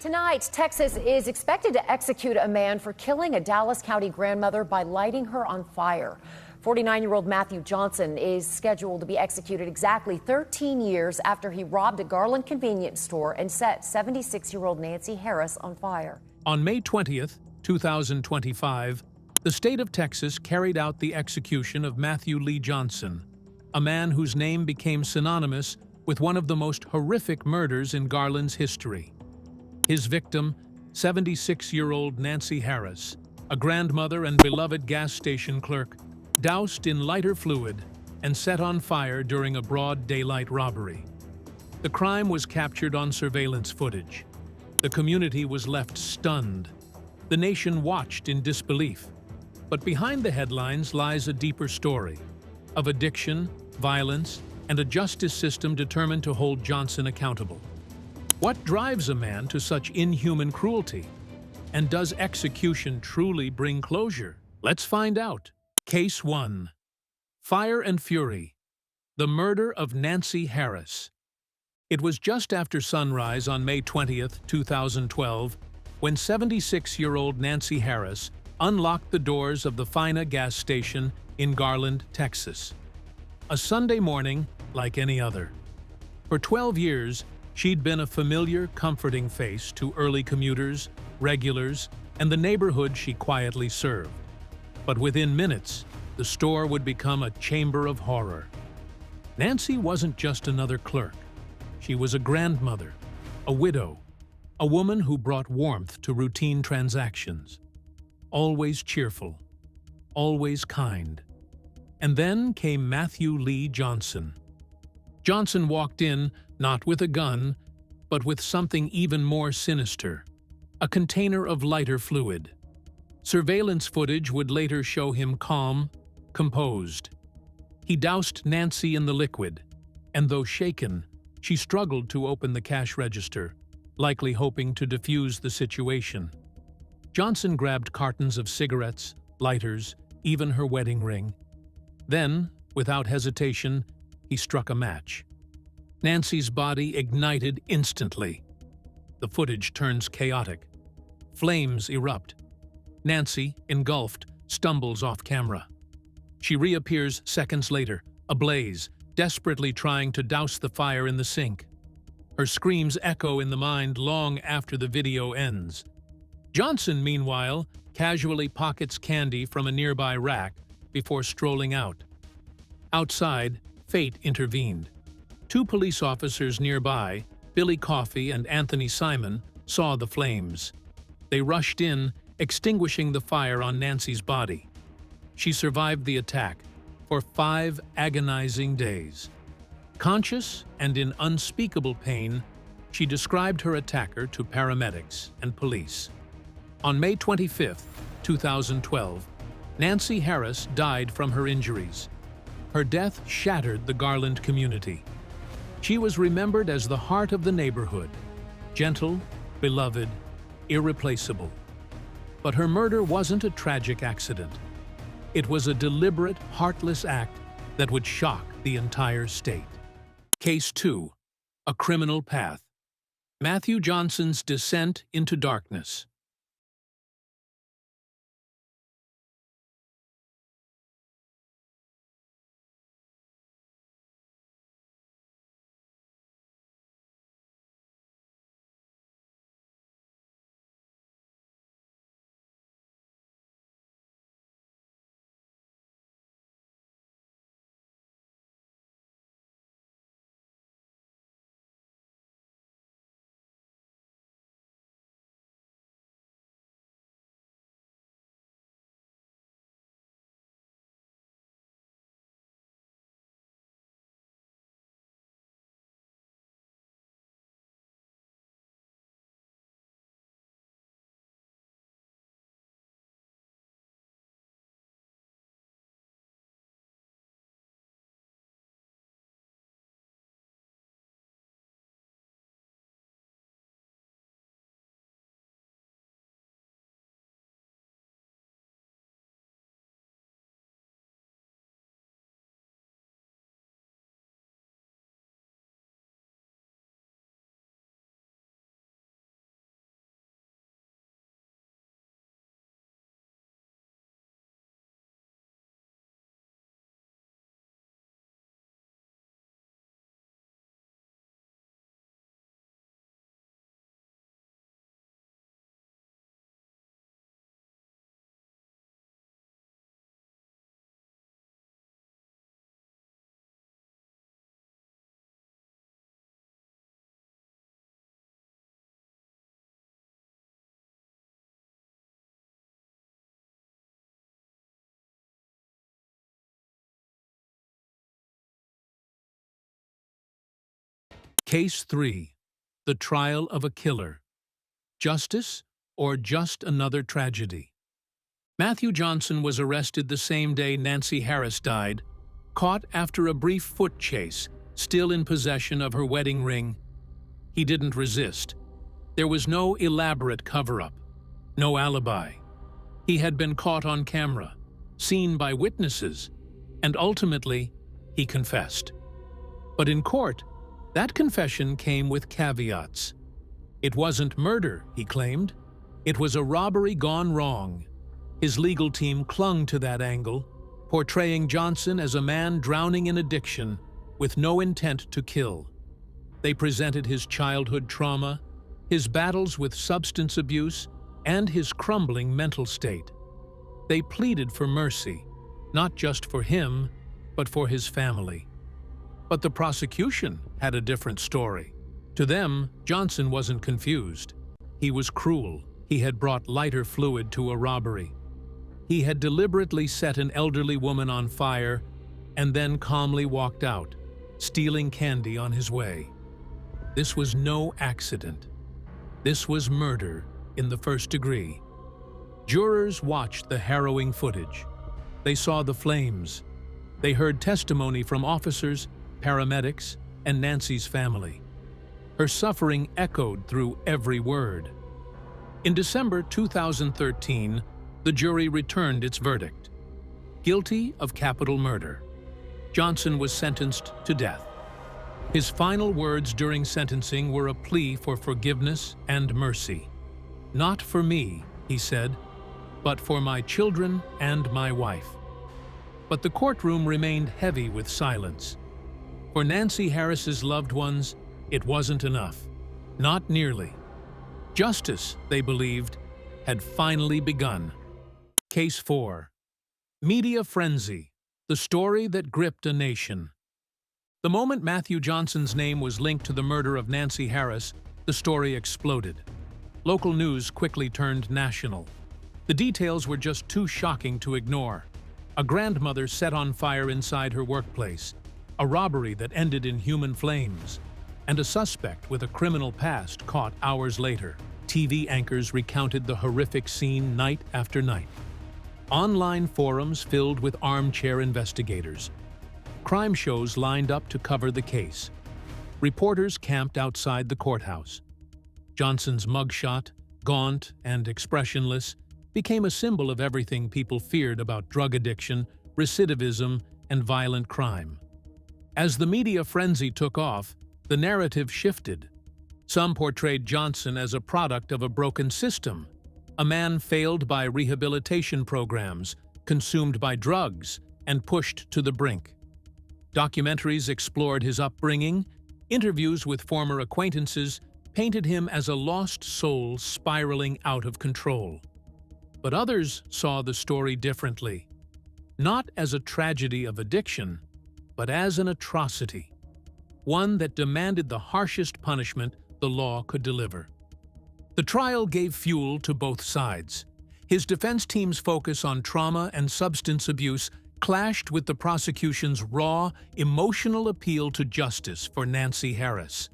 Tonight, Texas is expected to execute a man for killing a Dallas County grandmother by lighting her on fire. 49-year-old Matthew Johnson is scheduled to be executed exactly 13 years after he robbed a Garland convenience store and set 76-year-old Nancy Harris on fire. On May 20th, 2025, the state of Texas carried out the execution of Matthew Lee Johnson, a man whose name became synonymous with one of the most horrific murders in Garland's history. His victim, 76-year-old Nancy Harris, a grandmother and beloved gas station clerk, doused in lighter fluid and set on fire during a broad daylight robbery. The crime was captured on surveillance footage. The community was left stunned. The nation watched in disbelief. But behind the headlines lies a deeper story of addiction, violence, and a justice system determined to hold Johnson accountable. What drives a man to such inhuman cruelty? And does execution truly bring closure? Let's find out. Case 1. Fire and Fury. The murder of Nancy Harris. It was just after sunrise on May 20th, 2012, when 76-year-old Nancy Harris unlocked the doors of the Fina gas station in Garland, Texas. A Sunday morning like any other. For 12 years, she'd been a familiar, comforting face to early commuters, regulars, and the neighborhood she quietly served. But within minutes, the store would become a chamber of horror. Nancy wasn't just another clerk. She was a grandmother, a widow, a woman who brought warmth to routine transactions. Always cheerful, always kind. And then came Matthew Lee Johnson. Johnson walked in, not with a gun, but with something even more sinister, a container of lighter fluid. Surveillance footage would later show him calm, composed. He doused Nancy in the liquid, and though shaken, she struggled to open the cash register, likely hoping to defuse the situation. Johnson grabbed cartons of cigarettes, lighters, even her wedding ring. Then, without hesitation, he struck a match. Nancy's body ignited instantly. The footage turns chaotic. Flames erupt. Nancy, engulfed, stumbles off camera. She reappears seconds later, ablaze, desperately trying to douse the fire in the sink. Her screams echo in the mind long after the video ends. Johnson, meanwhile, casually pockets candy from a nearby rack before strolling out. Outside, fate intervened. Two police officers nearby, Billy Coffey and Anthony Simon, saw the flames. They rushed in, extinguishing the fire on Nancy's body. She survived the attack for 5 agonizing days. Conscious and in unspeakable pain, she described her attacker to paramedics and police. On May 25, 2012, Nancy Harris died from her injuries. Her death shattered the Garland community. She was remembered as the heart of the neighborhood, gentle, beloved, irreplaceable. But her murder wasn't a tragic accident. It was a deliberate, heartless act that would shock the entire state. Case 2. A Criminal Path. Matthew Johnson's Descent into Darkness. Case 3. The Trial of a Killer. Justice or just another tragedy? Matthew Johnson was arrested the same day Nancy Harris died, caught after a brief foot chase, still in possession of her wedding ring. He didn't resist. There was no elaborate cover-up, no alibi. He had been caught on camera, seen by witnesses, and ultimately, he confessed. But in court, that confession came with caveats. It wasn't murder, he claimed. It was a robbery gone wrong. His legal team clung to that angle, portraying Johnson as a man drowning in addiction with no intent to kill. They presented his childhood trauma, his battles with substance abuse, and his crumbling mental state. They pleaded for mercy, not just for him, but for his family. But the prosecution had a different story. To them, Johnson wasn't confused. He was cruel. He had brought lighter fluid to a robbery. He had deliberately set an elderly woman on fire and then calmly walked out, stealing candy on his way. This was no accident. This was murder in the first degree. Jurors watched the harrowing footage. They saw the flames. They heard testimony from officers, paramedics, and Nancy's family. Her suffering echoed through every word. In December 2013, the jury returned its verdict. Guilty of capital murder. Johnson was sentenced to death. His final words during sentencing were a plea for forgiveness and mercy. "Not for me," he said, "but for my children and my wife." But the courtroom remained heavy with silence. For Nancy Harris's loved ones, it wasn't enough. Not nearly. Justice, they believed, had finally begun. Case 4. Media Frenzy, the story that gripped a nation. The moment Matthew Johnson's name was linked to the murder of Nancy Harris, the story exploded. Local news quickly turned national. The details were just too shocking to ignore. A grandmother set on fire inside her workplace, a robbery that ended in human flames, and a suspect with a criminal past caught hours later. TV anchors recounted the horrific scene night after night. Online forums filled with armchair investigators. Crime shows lined up to cover the case. Reporters camped outside the courthouse. Johnson's mugshot, gaunt and expressionless, became a symbol of everything people feared about drug addiction, recidivism, and violent crime. As the media frenzy took off, the narrative shifted. Some portrayed Johnson as a product of a broken system, a man failed by rehabilitation programs, consumed by drugs, and pushed to the brink. Documentaries explored his upbringing. Interviews with former acquaintances painted him as a lost soul spiraling out of control. But others saw the story differently. Not as a tragedy of addiction, but as an atrocity. One that demanded the harshest punishment the law could deliver. The trial gave fuel to both sides. His defense team's focus on trauma and substance abuse clashed with the prosecution's raw, emotional appeal to justice for Nancy Harris.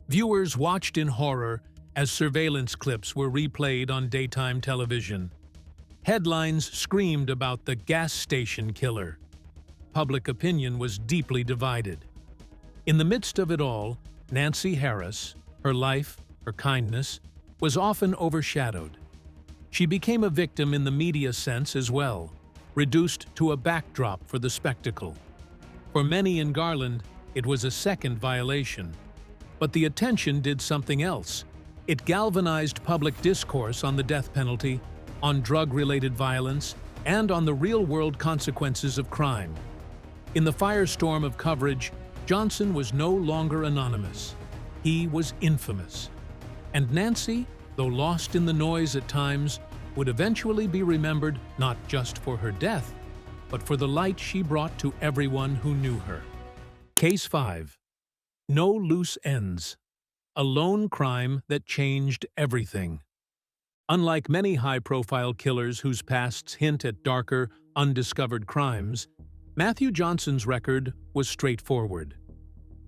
Viewers watched in horror as surveillance clips were replayed on daytime television. Headlines screamed about the gas station killer. Public opinion was deeply divided. In the midst of it all, Nancy Harris, her life, her kindness, was often overshadowed. She became a victim in the media sense as well, reduced to a backdrop for the spectacle. For many in Garland, it was a second violation. But the attention did something else. It galvanized public discourse on the death penalty, on drug-related violence, and on the real-world consequences of crime. In the firestorm of coverage, Johnson was no longer anonymous. He was infamous. And Nancy, though lost in the noise at times, would eventually be remembered not just for her death, but for the light she brought to everyone who knew her. Case 5. No loose ends. A lone crime that changed everything. Unlike many high-profile killers whose pasts hint at darker, undiscovered crimes, Matthew Johnson's record was straightforward.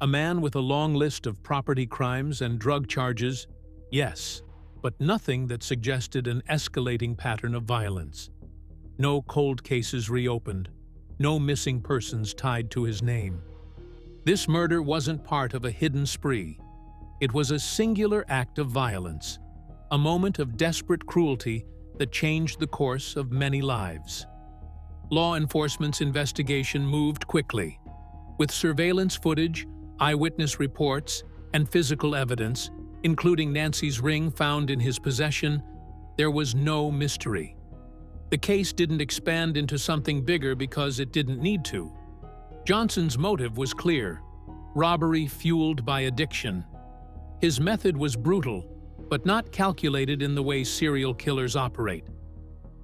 A man with a long list of property crimes and drug charges? Yes, but nothing that suggested an escalating pattern of violence. No cold cases reopened, no missing persons tied to his name. This murder wasn't part of a hidden spree. It was a singular act of violence, a moment of desperate cruelty that changed the course of many lives. Law enforcement's investigation moved quickly. With surveillance footage, eyewitness reports, and physical evidence, including Nancy's ring found in his possession, there was no mystery. The case didn't expand into something bigger because it didn't need to. Johnson's motive was clear: robbery fueled by addiction. His method was brutal, but not calculated in the way serial killers operate.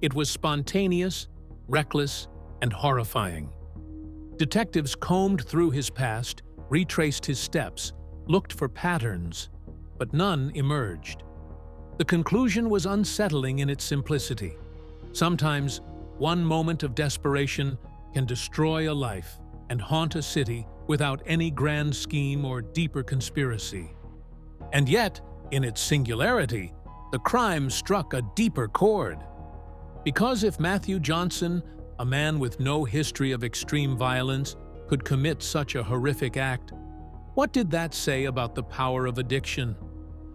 It was spontaneous, reckless, and horrifying. Detectives combed through his past, retraced his steps, looked for patterns, but none emerged. The conclusion was unsettling in its simplicity. Sometimes, one moment of desperation can destroy a life and haunt a city without any grand scheme or deeper conspiracy. And yet, in its singularity, the crime struck a deeper chord. Because if Matthew Johnson, a man with no history of extreme violence, could commit such a horrific act, what did that say about the power of addiction?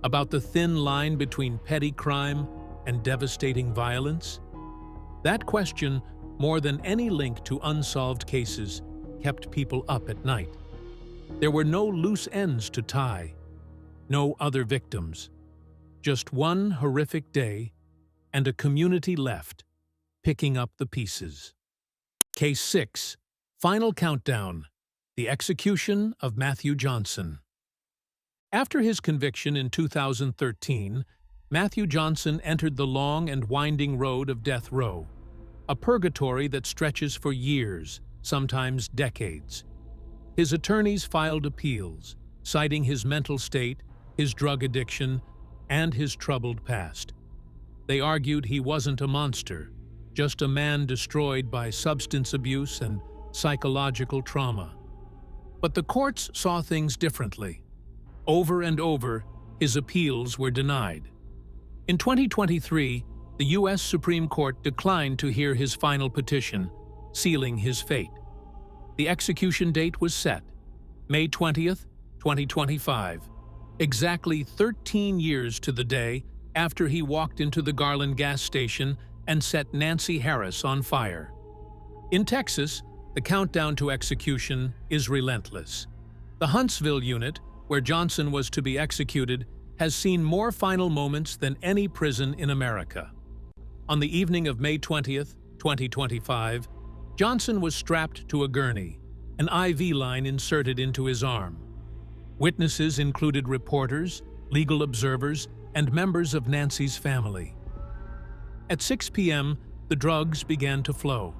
About the thin line between petty crime and devastating violence? That question, more than any link to unsolved cases, kept people up at night. There were no loose ends to tie, no other victims. Just one horrific day, and a community left, picking up the pieces. Case 6. Final Countdown. The Execution of Matthew Johnson. After his conviction in 2013, Matthew Johnson entered the long and winding road of death row, a purgatory that stretches for years, sometimes decades. His attorneys filed appeals, citing his mental state, his drug addiction, and his troubled past. They argued he wasn't a monster, just a man destroyed by substance abuse and psychological trauma. But the courts saw things differently. Over and over, his appeals were denied. In 2023, the U.S. Supreme Court declined to hear his final petition, sealing his fate. The execution date was set, May 20th, 2025, exactly 13 years to the day after he walked into the Garland gas station and set Nancy Harris on fire. In Texas, the countdown to execution is relentless. The Huntsville unit, where Johnson was to be executed, has seen more final moments than any prison in America. On the evening of May 20th, 2025, Johnson was strapped to a gurney, an IV line inserted into his arm. Witnesses included reporters, legal observers, and members of Nancy's family. At 6 p.m., the drugs began to flow.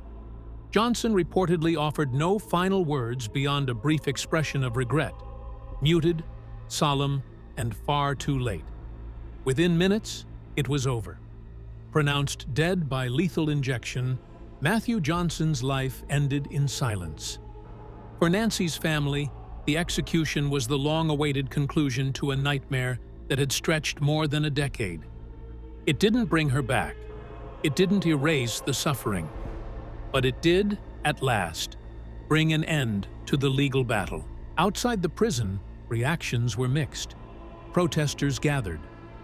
Johnson reportedly offered no final words beyond a brief expression of regret, muted, solemn, and far too late. Within minutes, it was over. Pronounced dead by lethal injection, Matthew Johnson's life ended in silence. For Nancy's family, the execution was the long-awaited conclusion to a nightmare that had stretched more than a decade. It didn't bring her back. It didn't erase the suffering. But it did, at last, bring an end to the legal battle. Outside the prison, reactions were mixed. Protesters gathered,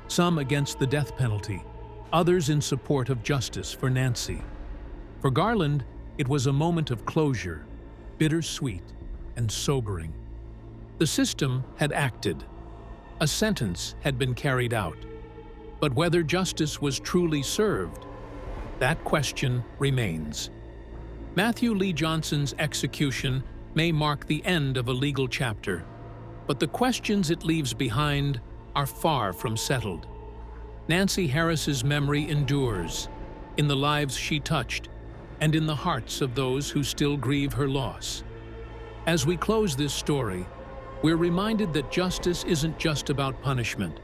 some against the death penalty, others in support of justice for Nancy. For Garland, it was a moment of closure, bittersweet and sobering. The system had acted. A sentence had been carried out. But whether justice was truly served, that question remains. Matthew Lee Johnson's execution may mark the end of a legal chapter, but the questions it leaves behind are far from settled. Nancy Harris's memory endures, in the lives she touched, and in the hearts of those who still grieve her loss. As we close this story, we're reminded that justice isn't just about punishment.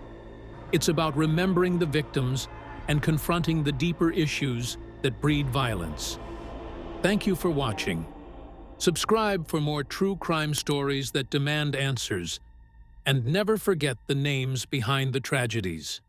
It's about remembering the victims and confronting the deeper issues that breed violence. Thank you for watching. Subscribe for more true crime stories that demand answers. And never forget the names behind the tragedies.